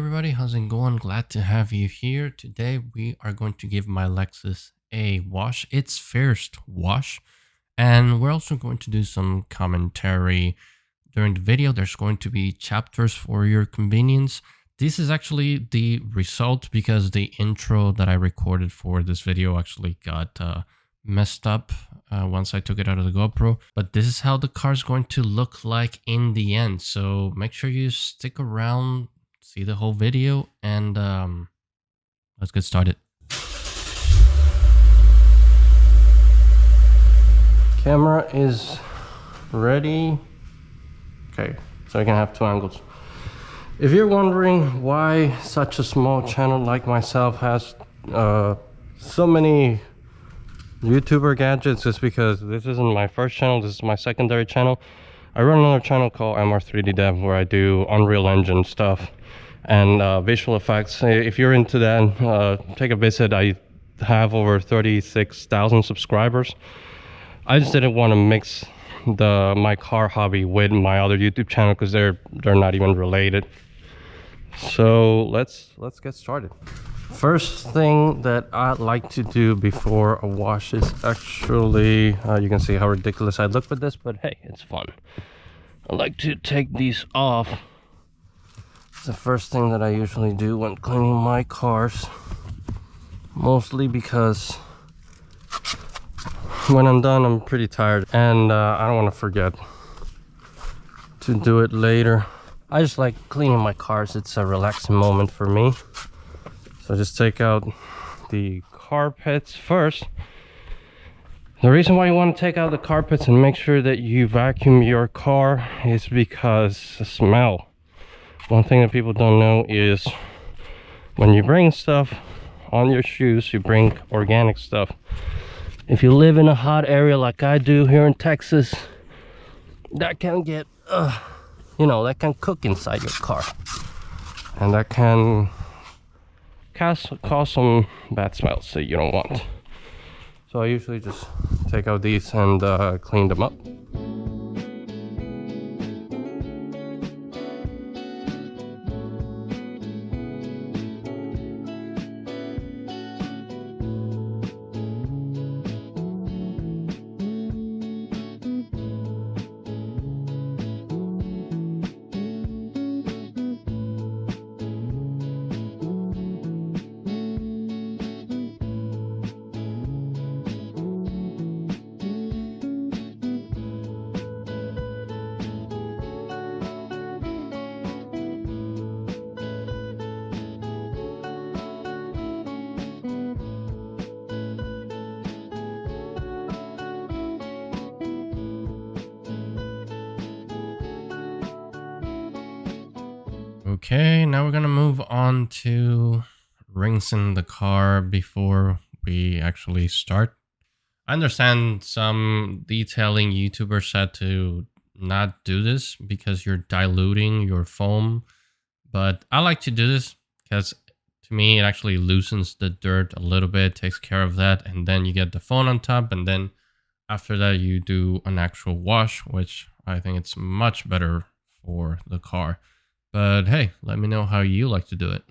everybody, how's it going? Glad to have you here. Today we are going to give my Lexus a wash, its first wash, and we're also going to do some commentary during the video. There's going to be chapters for your convenience. This is actually the result because the intro that I recorded for this video actually got messed up once I took it out of the GoPro, but this is how the car is going to look like in the end. So make sure you stick around, see the whole video, and let's get started. Camera is ready. Okay, so I can have two angles. If you're wondering why such a small channel like myself has so many YouTuber gadgets, it's because this isn't my first channel, this is my secondary channel. I run another channel called MR3D Dev where I do Unreal Engine stuff and visual effects. If you're into that, take a visit. I have over 36,000 subscribers. I just didn't want to mix my car hobby with my other YouTube channel because they're not even related. So let's get started. First thing that I like to do before a wash is actually, you can see how ridiculous I look with this, but hey, it's fun. I like to take these off. It's the first thing that I usually do when cleaning my cars, mostly because when I'm done, I'm pretty tired and I don't want to forget to do it later. I just like cleaning my cars. It's a relaxing moment for me. So just take out the carpets first. The reason why you want to take out the carpets and make sure that you vacuum your car is because the smell. One thing that people don't know is when you bring stuff on your shoes, you bring organic stuff. If you live in a hot area like I do here in Texas, that can get, that can cook inside your car. And that can cause some bad smells that you don't want. So I usually just take out these and clean them up. Okay, now we're gonna move on to rinsing the car before we actually start. I understand some detailing YouTubers said to not do this because you're diluting your foam, but I like to do this because to me it actually loosens the dirt a little bit, takes care of that, and then you get the foam on top, and then after that you do an actual wash, which I think it's much better for the car. But hey, let me know how you like to do it.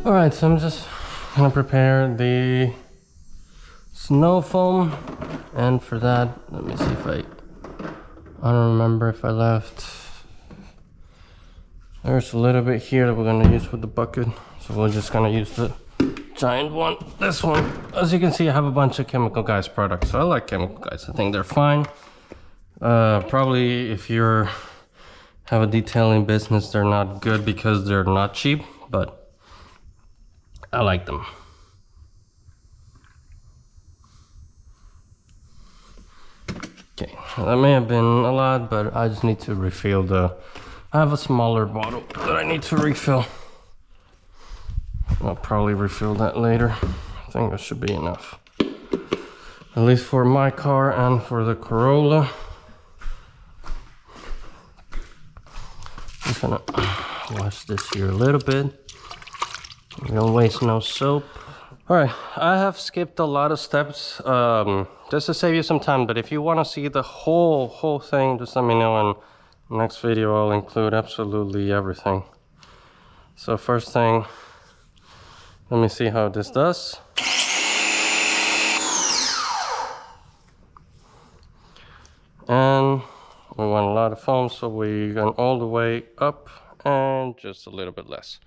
Alright, so I'm just gonna prepare the snow foam, and for that, let me see if I don't remember if I left. There's a little bit here that we're gonna use with the bucket, so we're just gonna use the giant one, this one. As you can see, I have a bunch of Chemical Guys products, so I like Chemical Guys. I think they're fine. Probably if you're have a detailing business. They're not good because they're not cheap, but I like them. Okay, that may have been a lot, but I just need to refill I have a smaller bottle that I need to refill. I'll probably refill that later. I think that should be enough. At least for my car and for the Corolla. I'm gonna wash this here a little bit. We don't waste no soap. Alright, I have skipped a lot of steps just to save you some time, but if you want to see the whole thing, just let me know, and next video I'll include absolutely everything. So first thing, let me see how this does. And we want a lot of foam, so we go all the way up and just a little bit less.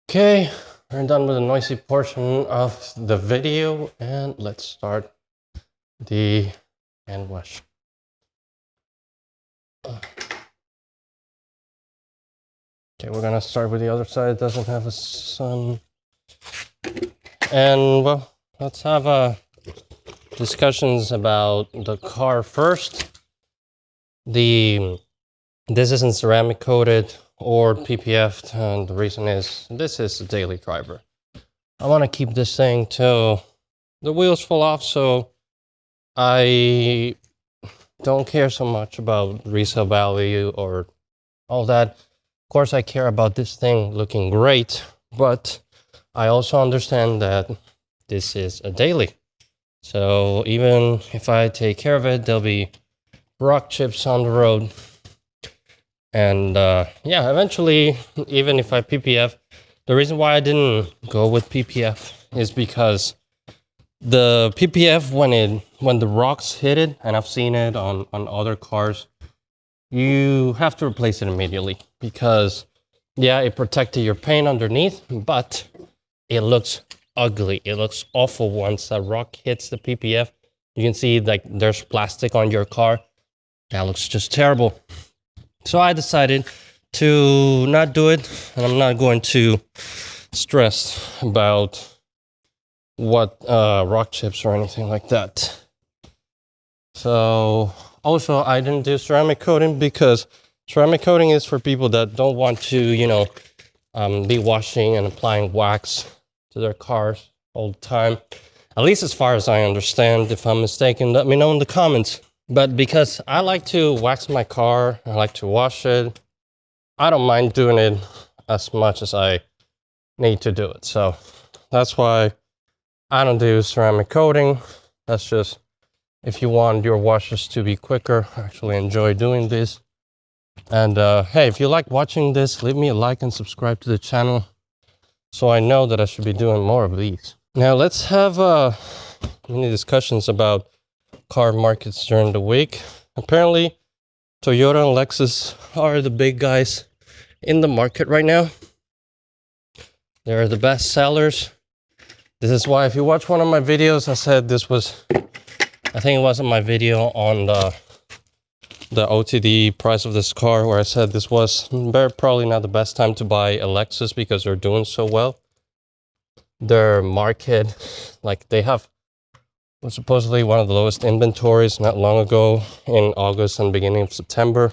Okay, we're done with the noisy portion of the video, and let's start the hand wash. Okay, we're gonna start with the other side. It doesn't have a sun. And well, let's have discussions about the car first. This isn't ceramic coated or PPF, and the reason is this is a daily driver. I want to keep this thing till the wheels fall off, so I don't care so much about resale value or all that. Of course, I care about this thing looking great, but I also understand that this is a daily. So even if I take care of it, there'll be rock chips on the road. And yeah, eventually, even if I PPF, the reason why I didn't go with PPF is because the PPF, when the rocks hit it, and I've seen it on other cars, you have to replace it immediately because, yeah, it protected your paint underneath, but it looks ugly. It looks awful once a rock hits the PPF. You can see like there's plastic on your car. That looks just terrible. So I decided to not do it, and I'm not going to stress about what rock chips or anything like that. So also I didn't do ceramic coating because ceramic coating is for people that don't want to, you know, be washing and applying wax to their cars all the time. At least as far as I understand. If I'm mistaken, let me know in the comments. But because I like to wax my car, I like to wash it, I don't mind doing it as much as I need to do it. So that's why I don't do ceramic coating. That's just if you want your washes to be quicker. I actually enjoy doing this. And hey, if you like watching this, leave me a like and subscribe to the channel so I know that I should be doing more of these. Now let's have many discussions about car markets during the week. Apparently, Toyota and Lexus are the big guys in the market right now. They're the best sellers. This is why if you watch one of my videos, I said this was, I think it was in my video on the OTD price of this car, where I said this was probably not the best time to buy a Lexus because they're doing so well. Their market, like they have supposedly one of the lowest inventories not long ago in August and beginning of September.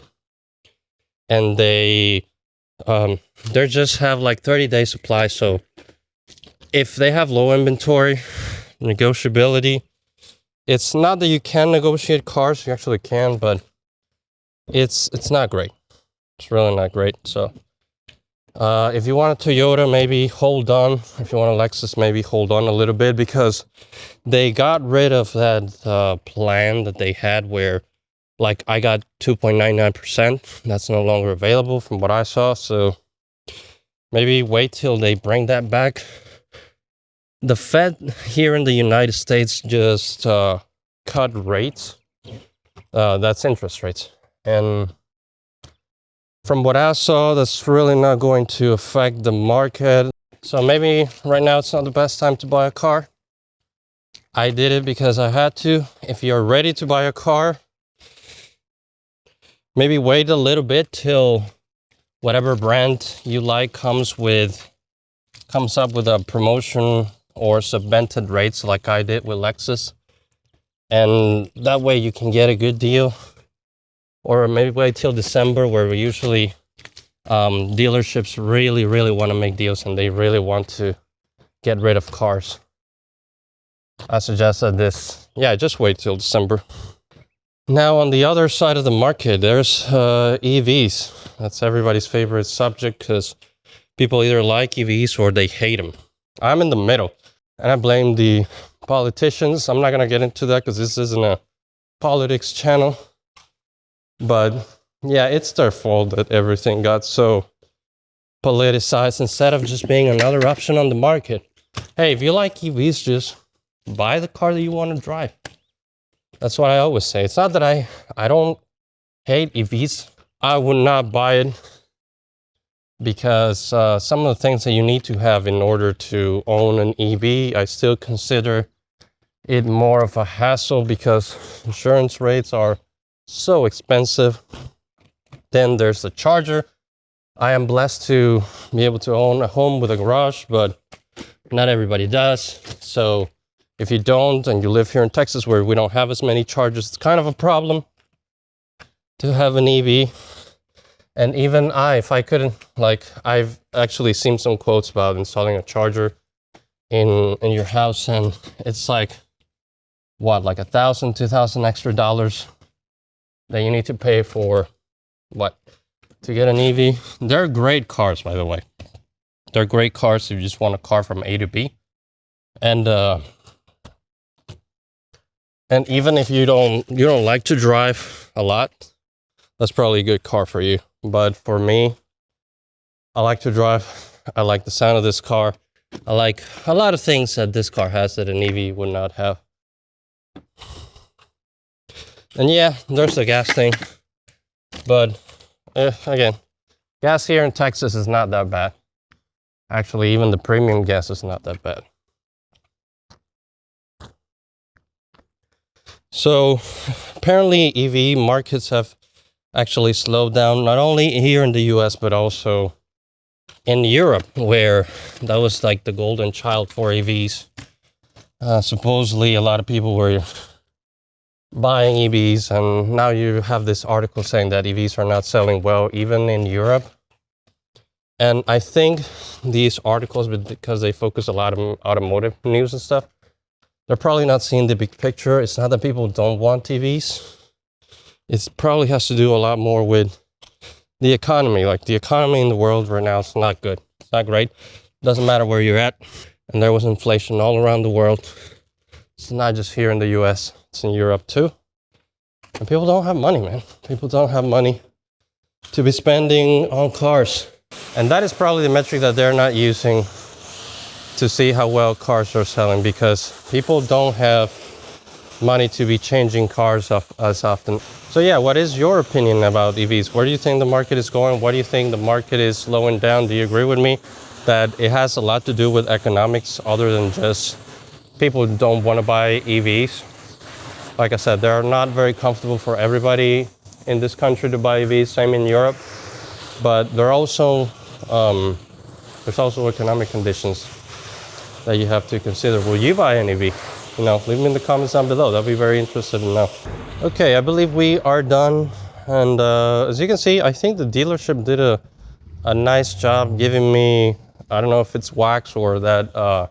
And they just have like 30-day supply. So if they have low inventory, negotiability, it's not that you can negotiate cars, you actually can, but it's not great. It's really not great. So if you want a Toyota, maybe hold on. If you want a Lexus, maybe hold on a little bit, because they got rid of that plan that they had where, like, I got 2.99%. That's no longer available from what I saw. So maybe wait till they bring that back. The Fed here in the United States just cut rates. That's interest rates. And from what I saw, that's really not going to affect the market. So maybe right now it's not the best time to buy a car. I did it because I had to. If you're ready to buy a car, maybe wait a little bit till whatever brand you like comes up with a promotion or subvented rates like I did with Lexus. And that way you can get a good deal. Or maybe wait till December, where we usually dealerships really want to make deals and they really want to get rid of cars. I suggested this. Yeah, just wait till December. Now on the other side of the market, there's EVs. That's everybody's favorite subject because people either like EVs or they hate them. I'm in the middle, and I blame the politicians. I'm not going to get into that because this isn't a politics channel. But yeah, it's their fault that everything got so politicized instead of just being another option on the market. Hey, if you like EVs, just buy the car that you want to drive. That's what I always say. It's not that I don't hate EVs. I would not buy it because some of the things that you need to have in order to own an EV, I still consider it more of a hassle because insurance rates are so expensive. Then there's the charger. I am blessed to be able to own a home with a garage, but not everybody does. So if you don't, and you live here in Texas where we don't have as many chargers, it's kind of a problem to have an EV. And even if I couldn't, like, I've actually seen some quotes about installing a charger in your house, and it's like, what, like $1,000, $2,000 extra dollars that you need to pay for, what, to get an EV. They're great cars, by the way. They're great cars if you just want a car from A to B. And even if you don't like to drive a lot, that's probably a good car for you. But for me, I like to drive. I like the sound of this car. I like a lot of things that this car has that an EV would not have. And yeah, there's the gas thing. But again, gas here in Texas is not that bad. Actually, even the premium gas is not that bad. So apparently EV markets have actually slowed down, not only here in the US, but also in Europe, where that was like the golden child for EVs. Supposedly a lot of people were buying EVs, and now you have this article saying that EVs are not selling well even in Europe. And I think these articles, because they focus a lot on automotive news and stuff, they're probably not seeing the big picture. It's not that people don't want EVs. It probably has to do a lot more with the economy. Like, the economy in the world right now is not good. It's not great. Doesn't matter where you're at. And there was inflation all around the world. It's not just here in the US. It's in Europe too. And people don't have money, man. People don't have money to be spending on cars. And that is probably the metric that they're not using to see how well cars are selling, because people don't have money to be changing cars as often. So yeah, what is your opinion about EVs? Where do you think the market is going? What do you think the market is slowing down? Do you agree with me? that it has a lot to do with economics other than just people don't want to buy EVs. Like I said, they're not very comfortable for everybody in this country to buy EVs, same in Europe. But there's also economic conditions that you have to consider. Will you buy an EV? You know, leave me in the comments down below. That'll be very interested to know. Okay, I believe we are done. And as you can see, I think the dealership did a nice job giving me, I don't know if it's wax or that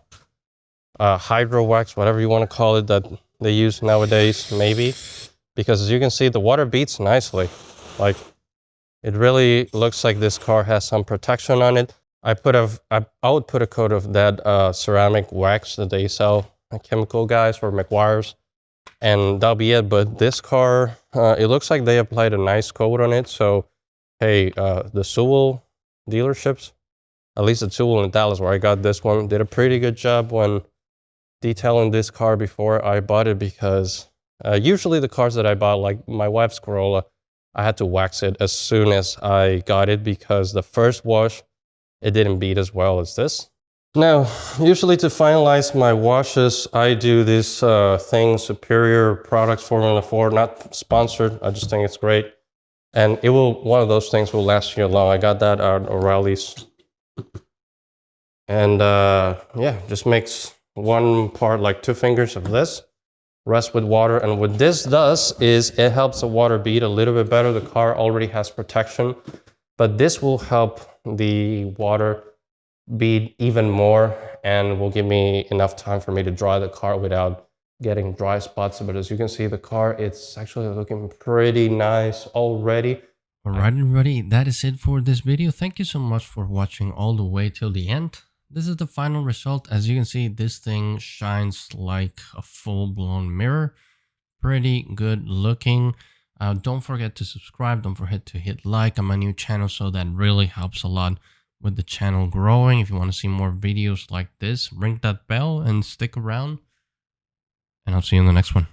hydro wax, whatever you want to call it, that they use nowadays, maybe. Because as you can see, the water beats nicely. Like, it really looks like this car has some protection on it. I would put a coat of that ceramic wax that they sell at chemical guys or McGuire's, and that'll be it. But this car, it looks like they applied a nice coat on it. So, hey, the Sewell dealerships, at least the Sewell in Dallas where I got this one, did a pretty good job when detailing this car before I bought it, because usually the cars that I bought, like my wife's Corolla, I had to wax it as soon as I got it because the first wash, it didn't beat as well as this. Now, usually to finalize my washes, I do this thing, Superior Products Formula 4, not sponsored, I just think it's great. And it will, one of those things will last you long. I got that at O'Reilly's. And yeah, just makes one part, like 2 fingers of this, rest with water. And what this does is it helps the water bead a little bit better. The car already has protection, but this will help the water bead even more and will give me enough time for me to dry the car without getting dry spots. But as you can see, the car, it's actually looking pretty nice already. All right, everybody, that is it for this video. Thank you so much for watching all the way till the end. This is the final result. As you can see, this thing shines like a full-blown mirror. Pretty good looking. Don't forget to subscribe. Don't forget to hit like on my new channel, so that really helps a lot with the channel growing. If you want to see more videos like this, ring that bell and stick around. And I'll see you in the next one.